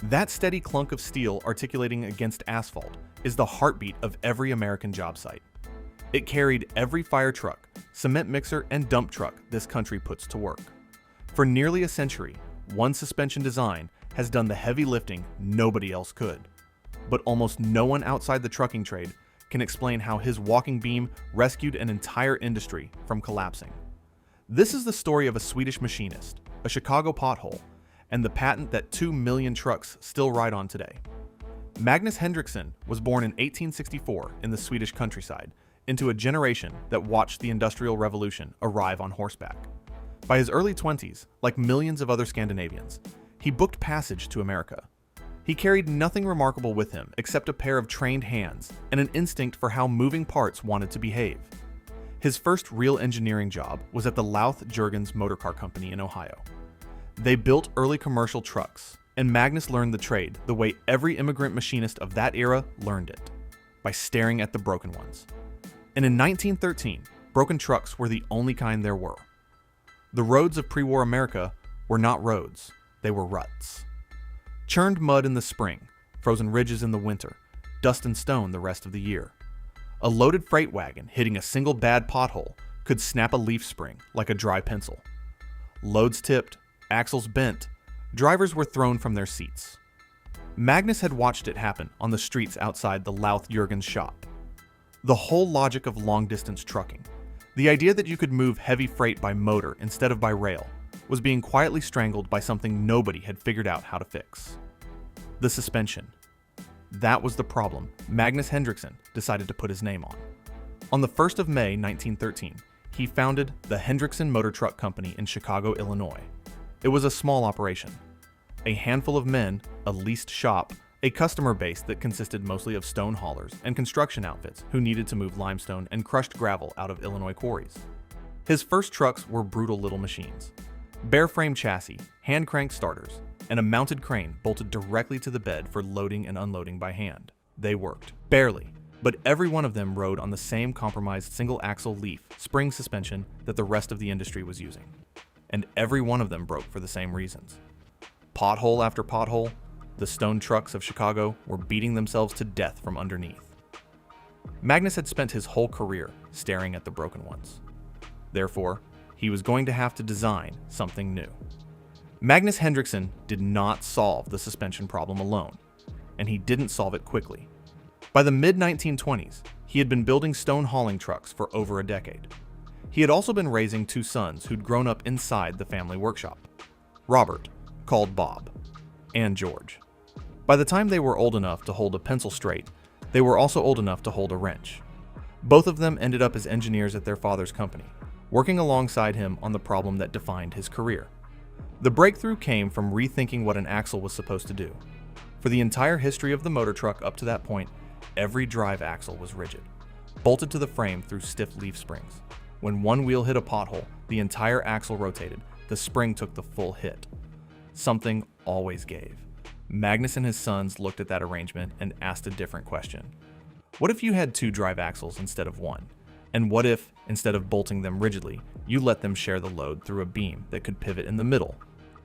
That steady clunk of steel articulating against asphalt is the heartbeat of every American job site. It carried every fire truck, cement mixer, and dump truck this country puts to work. For nearly a century, one suspension design has done the heavy lifting nobody else could. But almost no one outside the trucking trade can explain how his walking beam rescued an entire industry from collapsing. This is the story of a Swedish machinist, a Chicago pothole, and the patent that 2 million trucks still ride on today. Magnus Hendrickson was born in 1864 in the Swedish countryside into a generation that watched the Industrial Revolution arrive on horseback. By his early 20s, like millions of other Scandinavians, he booked passage to America. He carried nothing remarkable with him except a pair of trained hands and an instinct for how moving parts wanted to behave. His first real engineering job was at the Louth-Jurgens Motor Car Company in Ohio. They built early commercial trucks, and Magnus learned the trade the way every immigrant machinist of that era learned it, by staring at the broken ones. And in 1913, broken trucks were the only kind there were. The roads of pre-war America were not roads, they were ruts. Churned mud in the spring, frozen ridges in the winter, dust and stone the rest of the year. A loaded freight wagon hitting a single bad pothole could snap a leaf spring like a dry pencil. Loads tipped, axles bent, drivers were thrown from their seats. Magnus had watched it happen on the streets outside the Louth-Jurgens shop. The whole logic of long-distance trucking, the idea that you could move heavy freight by motor instead of by rail, was being quietly strangled by something nobody had figured out how to fix. The suspension. That was the problem Magnus Hendrickson decided to put his name on. On the 1st of May 1913, he founded the Hendrickson Motor Truck Company in Chicago, Illinois. It was a small operation. A handful of men, a leased shop, a customer base that consisted mostly of stone haulers and construction outfits who needed to move limestone and crushed gravel out of Illinois quarries. His first trucks were brutal little machines. Bare frame chassis, hand crank starters, and a mounted crane bolted directly to the bed for loading and unloading by hand. They worked. Barely. But every one of them rode on the same compromised single-axle leaf spring suspension that the rest of the industry was using. And every one of them broke for the same reasons. Pothole after pothole, the stone trucks of Chicago were beating themselves to death from underneath. Magnus had spent his whole career staring at the broken ones. Therefore, he was going to have to design something new. Magnus Hendrickson did not solve the suspension problem alone, and he didn't solve it quickly. By the mid-1920s, he had been building stone hauling trucks for over a decade. He had also been raising 2 sons who'd grown up inside the family workshop. Robert, called Bob, and George. By the time they were old enough to hold a pencil straight, they were also old enough to hold a wrench. Both of them ended up as engineers at their father's company, working alongside him on the problem that defined his career. The breakthrough came from rethinking what an axle was supposed to do. For the entire history of the motor truck up to that point, every drive axle was rigid, bolted to the frame through stiff leaf springs. When one wheel hit a pothole, the entire axle rotated, the spring took the full hit. Something always gave. Magnus and his sons looked at that arrangement and asked a different question. What if you had 2 drive axles instead of 1? And what if, instead of bolting them rigidly, you let them share the load through a beam that could pivot in the middle?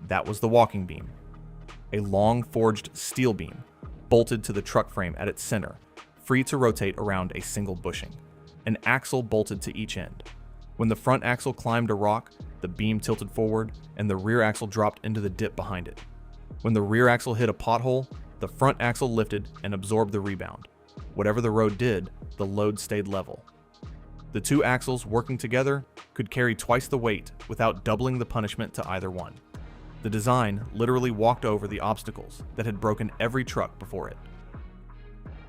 That was the walking beam. A long forged steel beam, bolted to the truck frame at its center, free to rotate around a single bushing. An axle bolted to each end. When the front axle climbed a rock, the beam tilted forward and the rear axle dropped into the dip behind it. When the rear axle hit a pothole, the front axle lifted and absorbed the rebound. Whatever the road did, the load stayed level. The 2 axles working together could carry twice the weight without doubling the punishment to either one. The design literally walked over the obstacles that had broken every truck before it.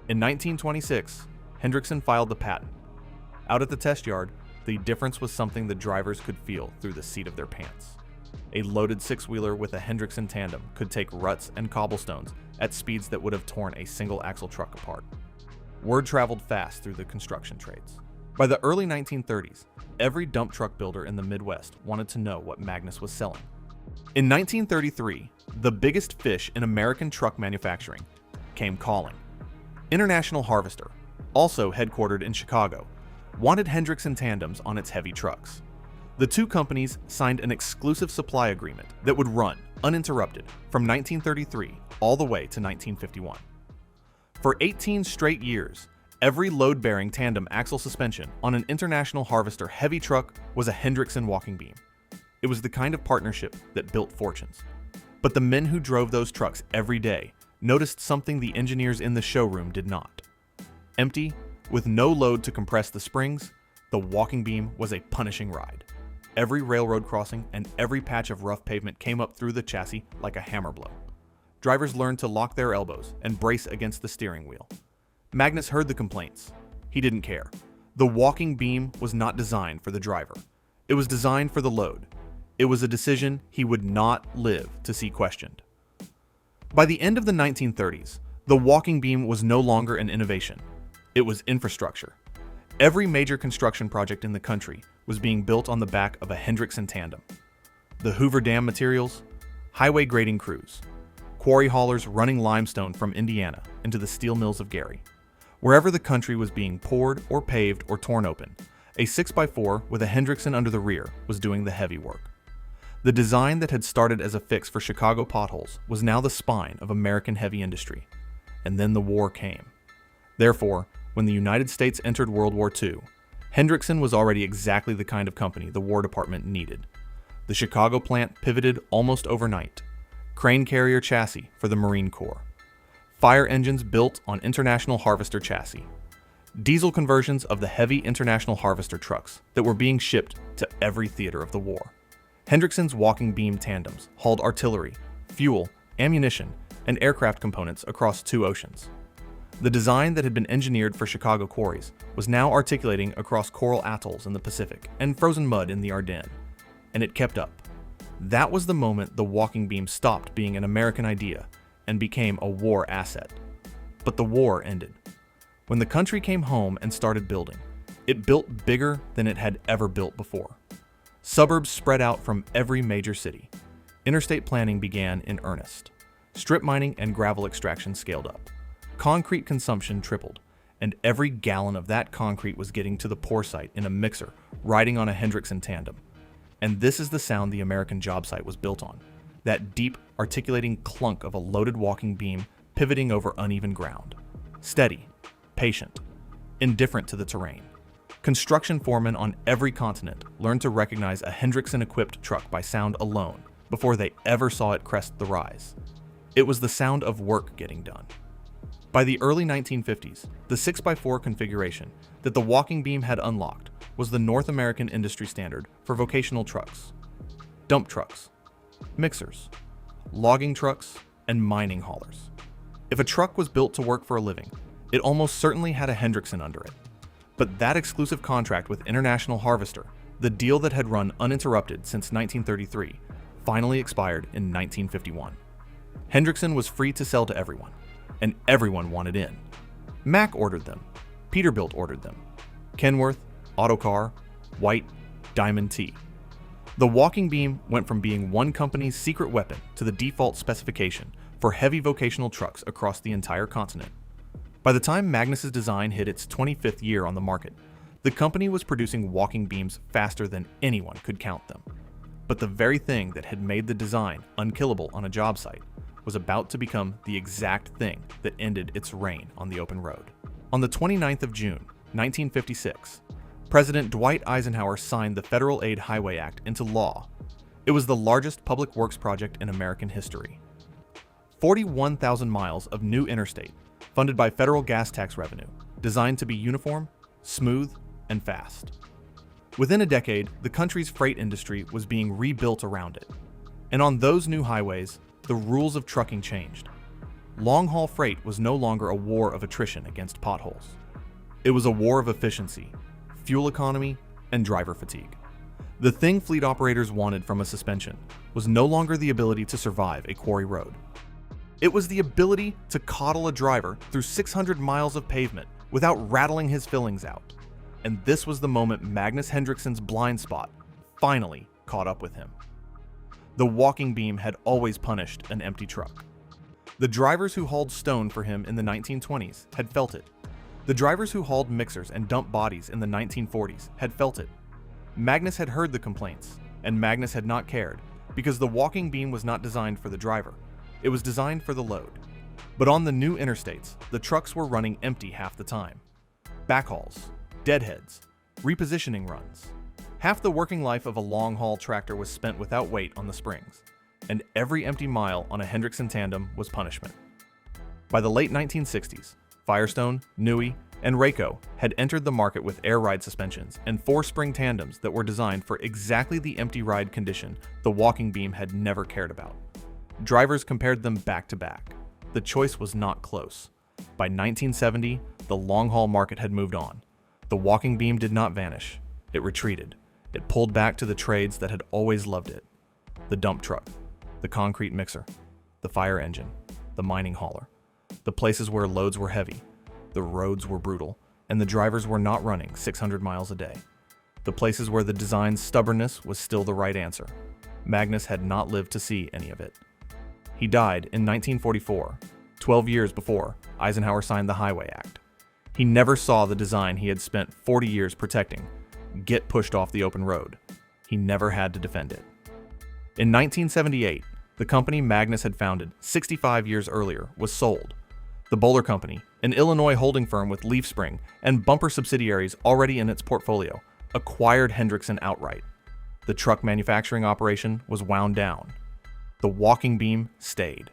In 1926, Hendrickson filed the patent. Out at the test yard, the difference was something the drivers could feel through the seat of their pants. A loaded 6-wheeler with a Hendrickson tandem could take ruts and cobblestones at speeds that would have torn a single-axle truck apart. Word traveled fast through the construction trades. By the early 1930s, every dump truck builder in the Midwest wanted to know what Magnus was selling. In 1933, the biggest fish in American truck manufacturing came calling. International Harvester, also headquartered in Chicago, wanted Hendrickson tandems on its heavy trucks. The 2 companies signed an exclusive supply agreement that would run uninterrupted, from 1933 all the way to 1951. For 18 straight years, every load-bearing tandem axle suspension on an International Harvester heavy truck was a Hendrickson walking beam. It was the kind of partnership that built fortunes. But the men who drove those trucks every day noticed something the engineers in the showroom did not. Empty, with no load to compress the springs, the walking beam was a punishing ride. Every railroad crossing and every patch of rough pavement came up through the chassis like a hammer blow. Drivers learned to lock their elbows and brace against the steering wheel. Magnus heard the complaints. He didn't care. The walking beam was not designed for the driver. It was designed for the load. It was a decision he would not live to see questioned. By the end of the 1930s, the walking beam was no longer an innovation. It was infrastructure. Every major construction project in the country was being built on the back of a Hendrickson tandem. The Hoover Dam materials, highway grading crews, quarry haulers running limestone from Indiana into the steel mills of Gary. Wherever the country was being poured or paved or torn open, a 6x4 with a Hendrickson under the rear was doing the heavy work. The design that had started as a fix for Chicago potholes was now the spine of American heavy industry. And then the war came. Therefore, when the United States entered World War II, Hendrickson was already exactly the kind of company the War Department needed. The Chicago plant pivoted almost overnight. Crane carrier chassis for the Marine Corps. Fire engines built on International Harvester chassis. Diesel conversions of the heavy International Harvester trucks that were being shipped to every theater of the war. Hendrickson's walking beam tandems hauled artillery, fuel, ammunition, and aircraft components across 2 oceans. The design that had been engineered for Chicago quarries was now articulating across coral atolls in the Pacific and frozen mud in the Ardennes, and it kept up. That was the moment the walking beam stopped being an American idea and became a war asset. But the war ended. When the country came home and started building, it built bigger than it had ever built before. Suburbs spread out from every major city. Interstate planning began in earnest. Strip mining and gravel extraction scaled up. Concrete consumption tripled, and every gallon of that concrete was getting to the pour site in a mixer, riding on a Hendrickson tandem. And this is the sound the American job site was built on. That deep, articulating clunk of a loaded walking beam pivoting over uneven ground. Steady, patient, indifferent to the terrain. Construction foremen on every continent learned to recognize a Hendrickson-equipped truck by sound alone before they ever saw it crest the rise. It was the sound of work getting done. By the early 1950s, the 6x4 configuration that the walking beam had unlocked was the North American industry standard for vocational trucks, dump trucks, mixers, logging trucks, and mining haulers. If a truck was built to work for a living, it almost certainly had a Hendrickson under it. But that exclusive contract with International Harvester, the deal that had run uninterrupted since 1933, finally expired in 1951. Hendrickson was free to sell to everyone, and everyone wanted in. Mack ordered them, Peterbilt ordered them, Kenworth, Autocar, White, Diamond T. The walking beam went from being one company's secret weapon to the default specification for heavy vocational trucks across the entire continent. By the time Magnus's design hit its 25th year on the market, the company was producing walking beams faster than anyone could count them. But the very thing that had made the design unkillable on a job site was about to become the exact thing that ended its reign on the open road. On the 29th of June, 1956, President Dwight Eisenhower signed the Federal Aid Highway Act into law. It was the largest public works project in American history. 41,000 miles of new interstate, funded by federal gas tax revenue, designed to be uniform, smooth, and fast. Within a decade, the country's freight industry was being rebuilt around it. And on those new highways, the rules of trucking changed. Long-haul freight was no longer a war of attrition against potholes. It was a war of efficiency, fuel economy, and driver fatigue. The thing fleet operators wanted from a suspension was no longer the ability to survive a quarry road. It was the ability to coddle a driver through 600 miles of pavement without rattling his fillings out. And this was the moment Magnus Hendrickson's blind spot finally caught up with him. The walking beam had always punished an empty truck. The drivers who hauled stone for him in the 1920s had felt it. The drivers who hauled mixers and dumped bodies in the 1940s had felt it. Magnus had heard the complaints, and Magnus had not cared, because the walking beam was not designed for the driver. It was designed for the load. But on the new interstates, the trucks were running empty half the time. Backhauls, deadheads, repositioning runs. Half the working life of a long-haul tractor was spent without weight on the springs, and every empty mile on a Hendrickson tandem was punishment. By the late 1960s, Firestone, Newey, and Rayco had entered the market with air ride suspensions and 4-spring tandems that were designed for exactly the empty ride condition the walking beam had never cared about. Drivers compared them back to back. The choice was not close. By 1970, the long-haul market had moved on. The walking beam did not vanish. It retreated. It pulled back to the trades that had always loved it. The dump truck, the concrete mixer, the fire engine, the mining hauler, the places where loads were heavy, the roads were brutal, and the drivers were not running 600 miles a day. The places where the design's stubbornness was still the right answer. Magnus had not lived to see any of it. He died in 1944, 12 years before Eisenhower signed the Highway Act. He never saw the design he had spent 40 years protecting get pushed off the open road. He never had to defend it. In 1978, the company Magnus had founded 65 years earlier was sold. The Bowler Company, an Illinois holding firm with leaf spring and bumper subsidiaries already in its portfolio, acquired Hendrickson outright. The truck manufacturing operation was wound down. The walking beam stayed.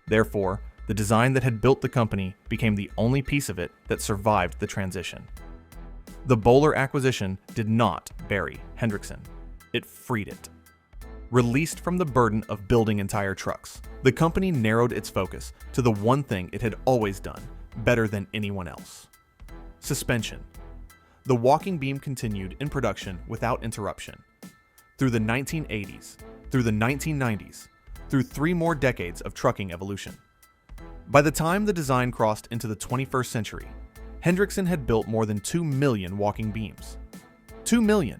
Therefore, the design that had built the company became the only piece of it that survived the transition. The Bowler acquisition did not bury Hendrickson. It freed it. Released from the burden of building entire trucks, the company narrowed its focus to the one thing it had always done better than anyone else: suspension. The walking beam continued in production without interruption. Through the 1980s, through the 1990s, through 3 more decades of trucking evolution. By the time the design crossed into the 21st century, Hendrickson had built more than 2 million walking beams. 2 million!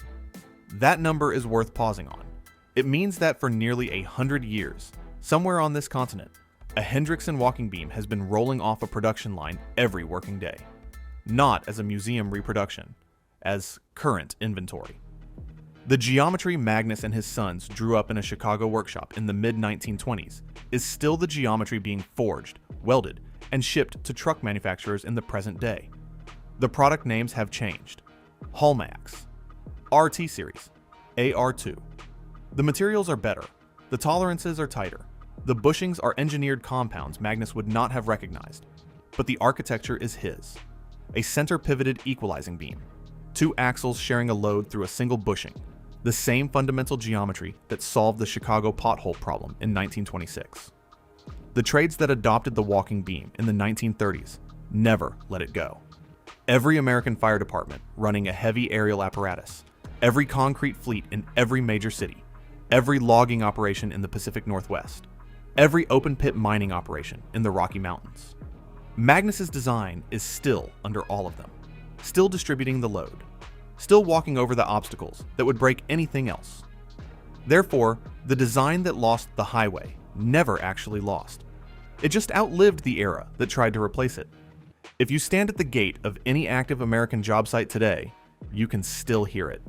That number is worth pausing on. It means that for nearly 100 years, somewhere on this continent, a Hendrickson walking beam has been rolling off a production line every working day. Not as a museum reproduction, as current inventory. The geometry Magnus and his sons drew up in a Chicago workshop in the mid-1920s is still the geometry being forged, welded, and shipped to truck manufacturers in the present day. The product names have changed. Hallmax, RT Series, AR2. The materials are better. The tolerances are tighter. The bushings are engineered compounds Magnus would not have recognized. But the architecture is his. A center-pivoted equalizing beam. 2 axles sharing a load through a single bushing. The same fundamental geometry that solved the Chicago pothole problem in 1926. The trades that adopted the walking beam in the 1930s never let it go. Every American fire department running a heavy aerial apparatus, every concrete fleet in every major city, every logging operation in the Pacific Northwest, every open-pit mining operation in the Rocky Mountains. Magnus's design is still under all of them, still distributing the load, still walking over the obstacles that would break anything else. Therefore, the design that lost the highway never actually lost. It just outlived the era that tried to replace it. If you stand at the gate of any active American job site today, you can still hear it.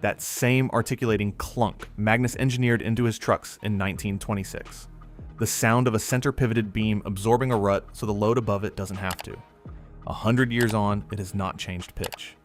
That same articulating clunk Magnus engineered into his trucks in 1926. The sound of a center-pivoted beam absorbing a rut so the load above it doesn't have to. 100 years on, it has not changed pitch.